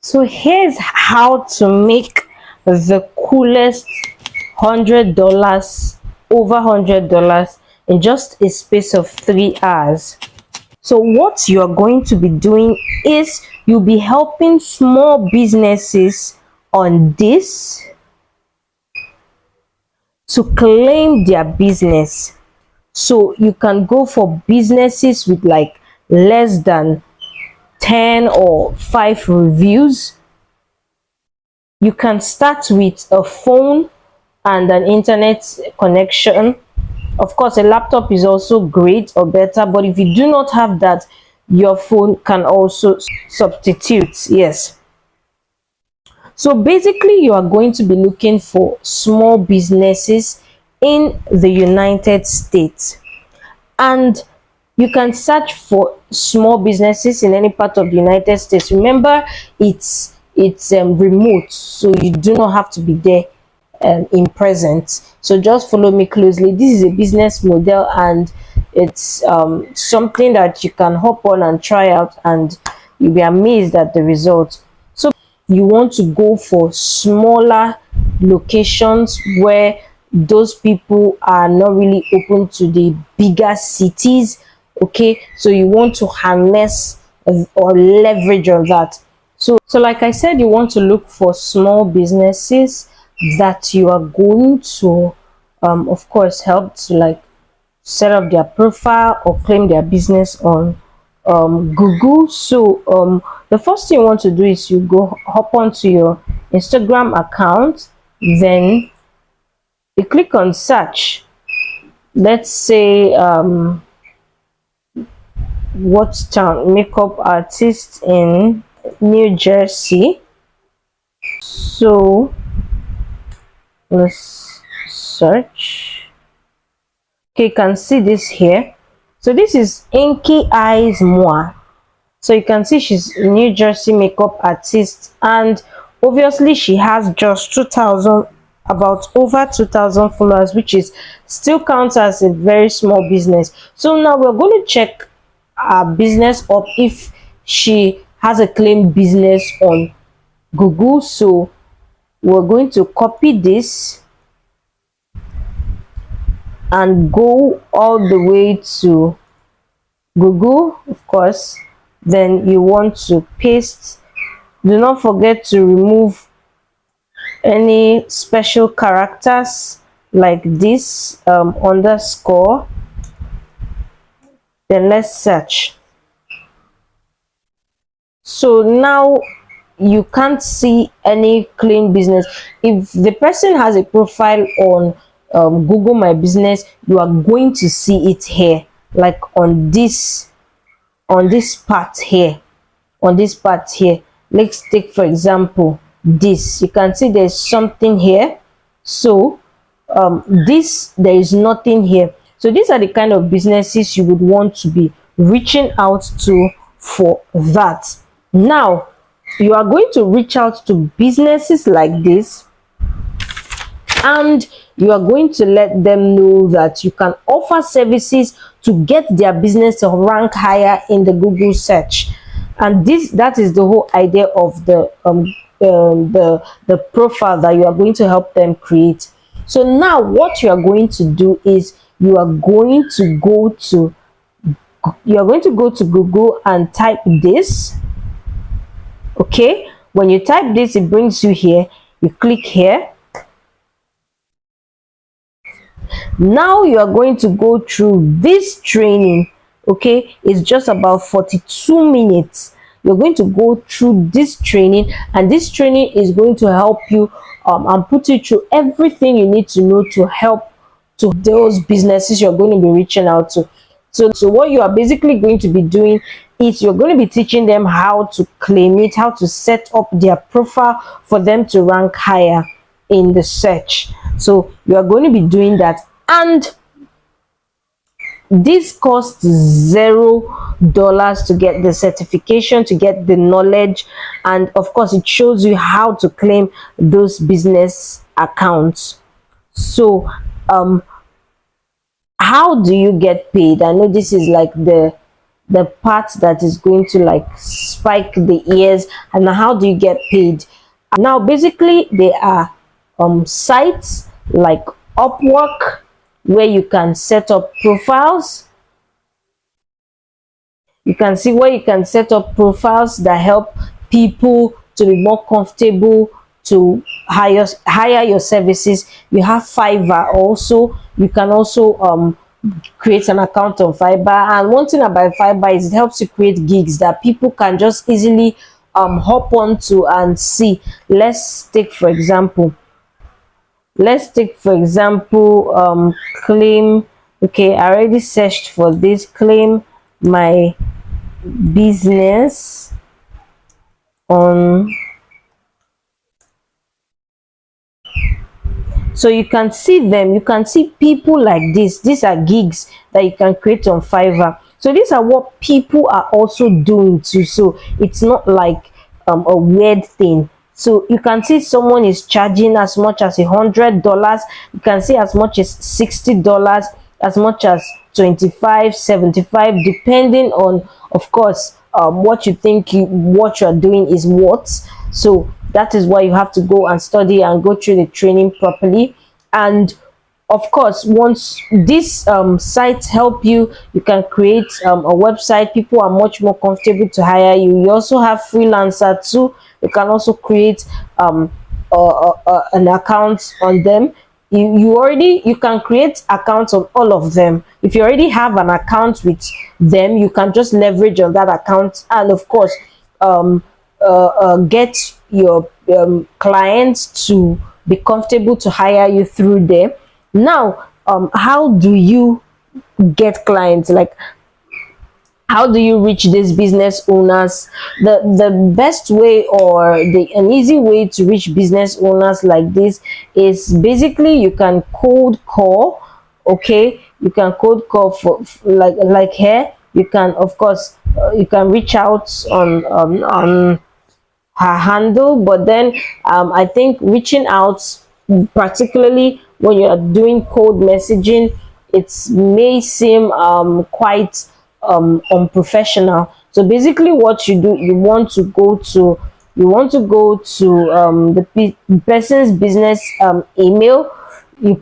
So here's how to make the coolest $100, over $100 in just a space of 3 hours. So what you're going to be doing is you'll be helping small businesses on this to claim their business. So you can go for businesses with like less than 10 or 5 reviews. You can start with a phone and an internet connection. Of course, a laptop is also great or better, but if you do not have that, your phone can also substitute. Yes. So basically, you are going to be looking for small businesses in the United States, and you can search for small businesses in any part of the United States. Remember, it's remote, so you do not have to be there in present. So just follow me closely. This is a business model, and it's something that you can hop on and try out, and you'll be amazed at the results. So you want to go for smaller locations where those people are not really open to the bigger cities. Okay, so you want to harness or leverage on that. So like I said, you want to look for small businesses that you are going to of course help to like set up their profile or claim their business on Google. So the first thing you want to do is you go hop onto your Instagram account, then you click on search. Let's say what town, makeup artist in New Jersey. So let's search. Okay, you can see this here. So this is Inky Eyes Moa. So you can see she's a New Jersey makeup artist, and obviously she has just 2,000, about over 2,000 followers, which is still counts as a very small business. So now we're going to check our business up if she has a claim business on Google. So we're going to copy this and go all the way to Google, of course. Then you want to paste. Do not forget to remove any special characters like this underscore. Then let's search. So now you can't see any claim business. If the person has a profile on Google My Business, you are going to see it here, like on this part here, on this part here. Let's take for example this. You can see there's something here. So this, there is nothing here. So these are the kind of businesses you would want to be reaching out to for that. Now you are going to reach out to businesses like this, and you are going to let them know that you can offer services to get their business to rank higher in the Google search. And that is the whole idea of the profile that you are going to help them create. So now what you are going to do is you are going to go to Google and type this. Okay, when you type this, it brings you here. You click here. Now you are going to go through this training. Okay, it's just about 42 minutes. You're going to go through this training, and this training is going to help you and put you through everything you need to know to help to those businesses you're going to be reaching out to. So what you are basically going to be doing is you're going to be teaching them how to claim it, how to set up their profile for them to rank higher in the search. So you are going to be doing that, and this costs $0 to get the certification, to get the knowledge, and of course it shows you how to claim those business accounts. So how do you get paid? I know this is like the the part that is going to like spike the ears. And how do you get paid? Now basically there are sites like Upwork where you can set up profiles. You can see where you can set up profiles that help people to be more comfortable to hire your services. You have Fiverr also. You can also create an account on Fiverr. And one thing about Fiverr is it helps you create gigs that people can just easily hop onto and see. Let's take for example claim. Okay, I already searched for this. Claim my business on. So you can see them, you can see people like this. These are gigs that you can create on Fiverr. So these are what people are also doing too. So it's not like a weird thing. So you can see someone is charging as much as $100. You can see as much as $60, as much as 25, 75, depending on, of course, what you think what you're doing is what. So that is why you have to go and study and go through the training properly. And of course, once these sites help you, you can create a website. People are much more comfortable to hire you. You also have freelancer too. You can also create an account on them. You can create accounts on all of them. If you already have an account with them, you can just leverage on that account. And of course, get your clients to be comfortable to hire you through there. Now, how do you get clients? Like, how do you reach these business owners? The best way, or an easy way to reach business owners like this, is basically you can cold call. Okay, you can cold call like here. You can, of course, you can reach out on her handle. But then I think reaching out, particularly when you're doing cold messaging, it may seem quite unprofessional. So basically what you do, you want to go to the person's business email. You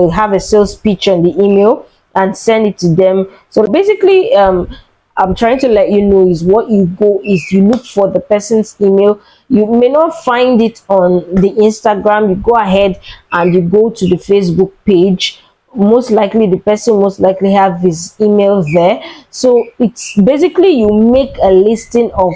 have a sales pitch on the email and send it to them. So basically I'm trying to let you know is what you go is you look for the person's email. You may not find it on the Instagram. You go ahead and you go to the Facebook page. Most likely the person most likely have his email there. So it's basically you make a listing of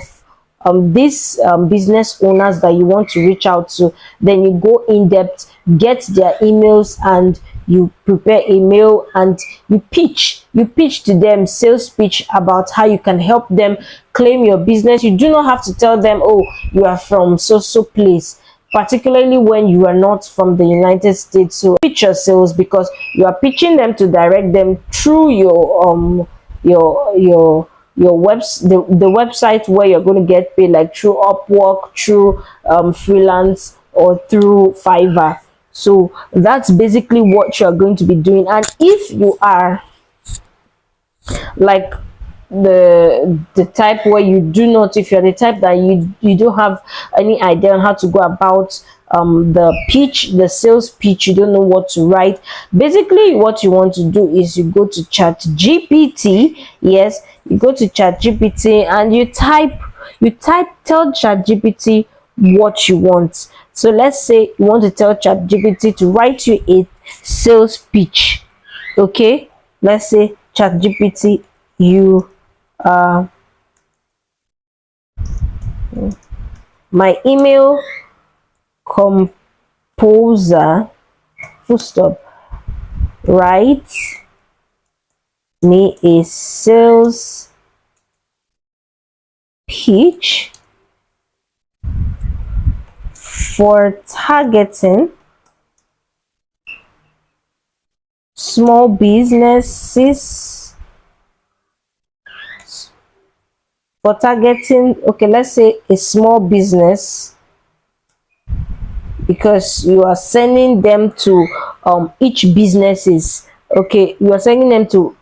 these business owners that you want to reach out to. Then you go in depth, get their emails, and you prepare a mail and you pitch to them, sales pitch about how you can help them claim your business. You do not have to tell them, oh, you are from so place, particularly when you are not from the United States. So pitch your sales, because you are pitching them to direct them through the website where you're going to get paid, like through Upwork, through freelance, or through Fiverr. So that's basically what you're going to be doing. And if you are like the type where you do not, if you're the type that you don't have any idea on how to go about the sales pitch, you don't know what to write, basically what you want to do is you go to ChatGPT. Yes, you go to ChatGPT and you tell ChatGPT what you want. So let's say you want to tell ChatGPT to write you a sales pitch. Okay, let's say ChatGPT, you my email composer, full stop, write me a sales pitch for targeting small businesses, okay, let's say a small business, because you are sending them to each businesses. Okay, you are sending them to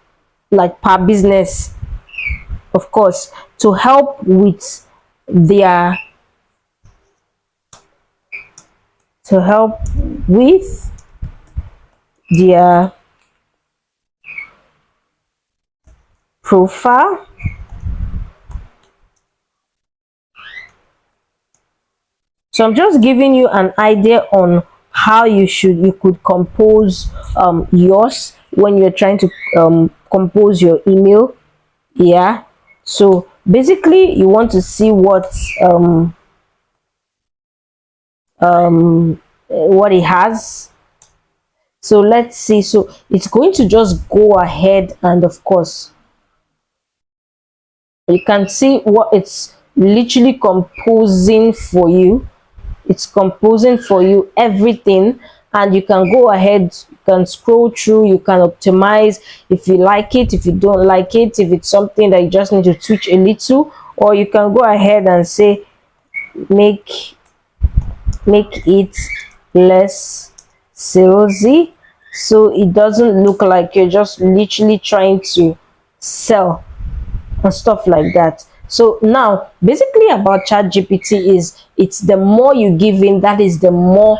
like per business, of course, to help with their to help with their profile. So I'm just giving you an idea on how you could compose yours when you're trying to compose your email. Yeah, so basically you want to see what it has. So let's see. So it's going to just go ahead, and of course you can see what it's literally composing for you. It's composing for you everything, and you can go ahead, you can scroll through, you can optimize if you like it, if you don't like it, if it's something that you just need to tweak a little, or you can go ahead and say make it less salesy, so it doesn't look like you're just literally trying to sell and stuff like that. So now basically about ChatGPT is, it's the more you give in, that is the more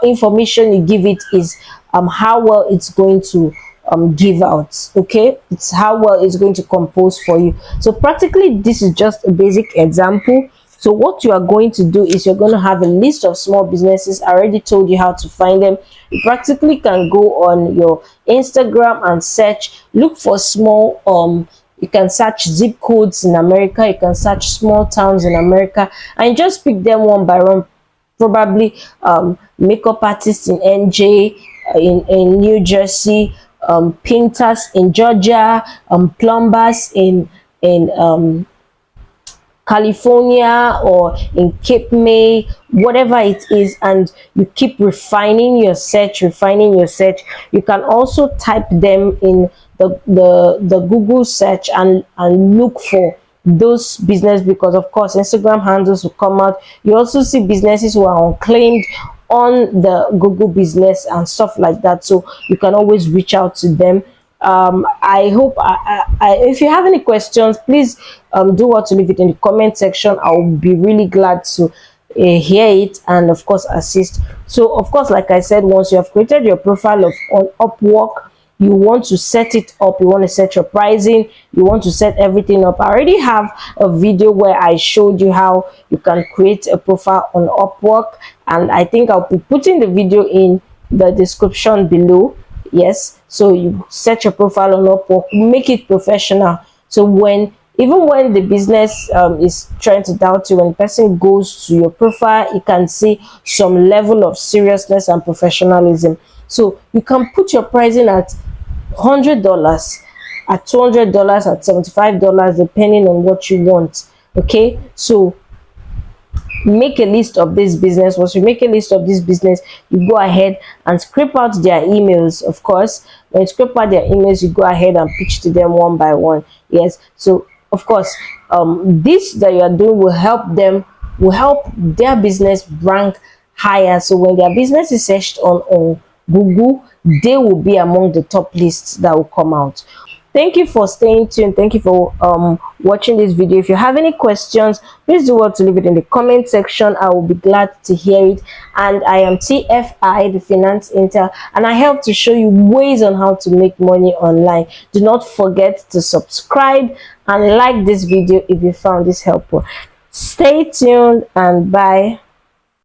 information you give it, is how well it's going to give out. Okay, it's how well it's going to compose for you. So practically this is just a basic example. So what you are going to do is you're going to have a list of small businesses. I already told you how to find them. You practically can go on your Instagram and search, look for small you can search zip codes in America, you can search small towns in America, and just pick them one by one. Probably makeup artists in NJ, in New Jersey, painters in Georgia, plumbers in California or in Cape May, whatever it is, and you keep refining your search. You can also type them in the Google search and look for those business, because of course Instagram handles will come out. You also see businesses who are unclaimed on the Google business and stuff like that, so you can always reach out to them. I hope if you have any questions, please do what to leave it in the comment section. I'll be really glad to hear it and of course assist. So of course, like I said, once you have created your profile on Upwork, you want to set it up, you want to set your pricing, you want to set everything up. I already have a video where I showed you how you can create a profile on Upwork, and I think I'll be putting the video in the description below. Yes, so you set your profile on Upwork, make it professional, so even when the business is trying to doubt you, when the person goes to your profile, you can see some level of seriousness and professionalism. So you can put your pricing at $100, at $200, at $75, depending on what you want. Okay, so make a list of this business. Once you make a list of this business, you go ahead and scrape out their emails. Of course, when you scrape out their emails, you go ahead and pitch to them one by one. Yes, so of course this that you are doing will help them, will help their business rank higher. So when their business is searched on Google, they will be among the top lists that will come out. Thank you for staying tuned. Thank you for watching this video. If you have any questions, please do what to leave it in the comment section. I will be glad to hear it. And I am TFI, the Finance Intel, and I help to show you ways on how to make money online. Do not forget to subscribe and like this video if you found this helpful. Stay tuned and bye.